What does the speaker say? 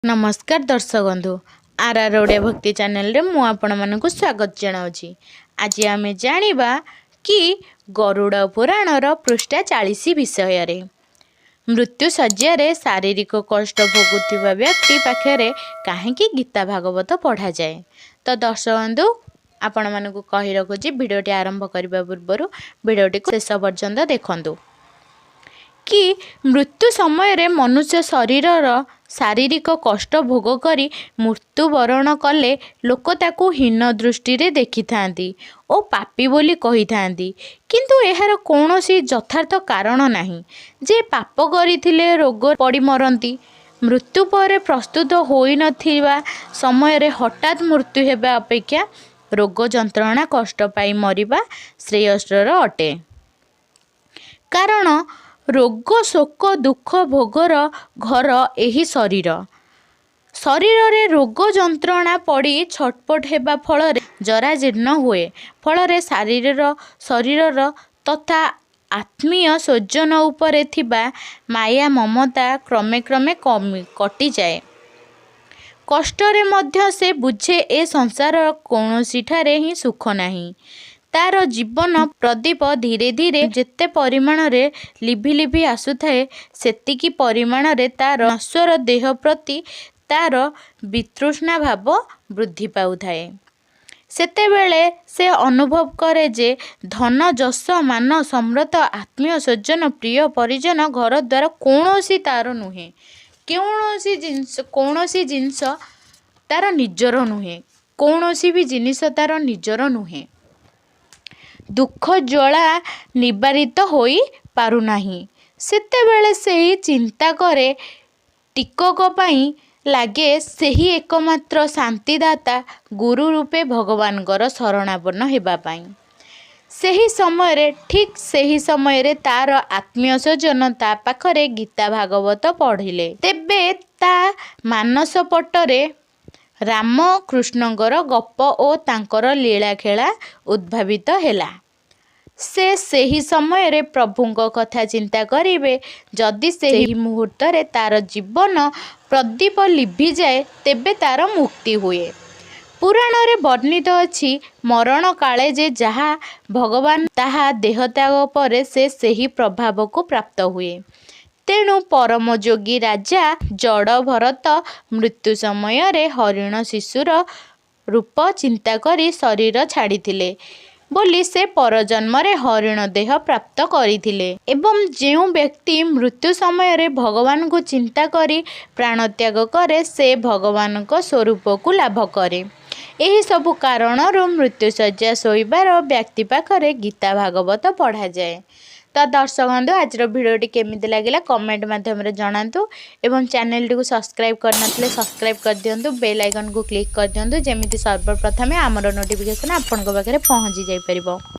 नमस्कार दर्शक बंधु आर ओडिया भक्ति चैनल रे मु आपण मानक स्वागत जनाऊँगी। आज आम जानिबा कि गरुड़ पुराणर पृष्ठा 40 विषय मृत्यु शज्या शारीरिक कष्ट भोगुवा व्यक्ति पाखे कहीं गीता भागवत पढ़ा जाए। तो दर्शक बंधु आपण मानक कही रखुची भिडियोटी आरंभ करने पूर्व भिडियोटी शेष पर्यंत देखंतु कि मृत्यु समय रे मनुष्य शरीरर शारीरिक कष्ट भोग करी मृत्युवरण कले लोक ताकू हीन दृष्टि रे देखि थांती ओ पापी बोली कही थांती, किंतु एहार कौनसी यथार्थ कारण नहीं जे पाप करिथिले रोग पड़ी मरती। मृत्यु पर प्रस्तुत होई नथिबा समय रे हठात मृत्यु हेबा अपेक्षा रोग जंत्रणा कष्ट पाई मरिबा श्रेयस्कर अटे। कारण रोग शोक दुख भोगर घर एही शरीर रे रोग जंत्रणा पड़ी छटपट हेबा फल जराजीर्ण हुए। फल शरीर तथा आत्मीय स्वजन उपरे थिबा माया ममता क्रमे क्रमे कटि जाए। कष्टरे मध्य से बुझे ए संसार कौनसी ठारे ही सुख नहीं। तार जीवन प्रदीप धीरे धीरे जेते परिमाण रे लिभि लिभि आसुथाए सेतिकी परिमाण रे तार नश्वर देह प्रति तार वितृष्णा भाव वृद्धि पाउथाए। सेतेबेले से अनुभव करे जे धन जस मान सम्रत आत्मीय स्वजन प्रिय परिजन घर द्वार कौनसी तार नुहे, कौनसी जिनस तार निजर नुहे, कौनसी भी जिनिस तार निजर नुहे। दुख ज्वाला निवारित होई पारुनाही। सेतेबेले सेही चिंता करे टिकक पाई लागे सेही एकमात्र शांतिदाता गुरु रूपे भगवानकर शरणापन्न हेबा पाई। सेही समय रे ठीक सेही समय रे तार आत्मीय स्वजन ता पाखरे गीता भागवत पढ़िले तेबे ता मानस पटरे राम कृष्णଙ୍କର गप ओ तांकर लीला खेला उद्भावित हेला। से सेही समय रे प्रभुंक कथा चिंता करिवे। जदि सेही मुहूर्त रे तार जीवन प्रदीप लिभि जाए तेबे तार मुक्ति हुए। पुराण रे वर्णित अछि मरण काले जे जहा भगवान ताहा देहत्याग परे से सेही प्रभाव को प्राप्त हुए। तेणु परम जोगी राजा जड़ भरत मृत्यु समय रे हरिण शिशुर रूप चिंता करी शरीर छाड़िथिले बोली से परजन्म रे हरिण देह प्राप्त करिथिले। एवं जेउ व्यक्ति मृत्यु समय रे भगवान को चिंता करी प्राण त्याग करे से भगवान को स्वरूप को लाभ करे। एही सबु कारण मृत्यु शज्या शोइबार व्यक्ति पाखरे गीता भागवत पढ़ा जाए। तो दर्शक बंधु आज भिडियोटी केमिति लागिला कमेंट माध्यम रे जणांतु एवं चैनल टी को सब्सक्राइब करनथले सब्सक्राइब कर दियंतु, बेल आइकन को क्लिक कर दियंतु जेमिति सर्वप्रथमे आमर नोटिफिकेशन आपन को पाखरे पहुंची जाई परिबो।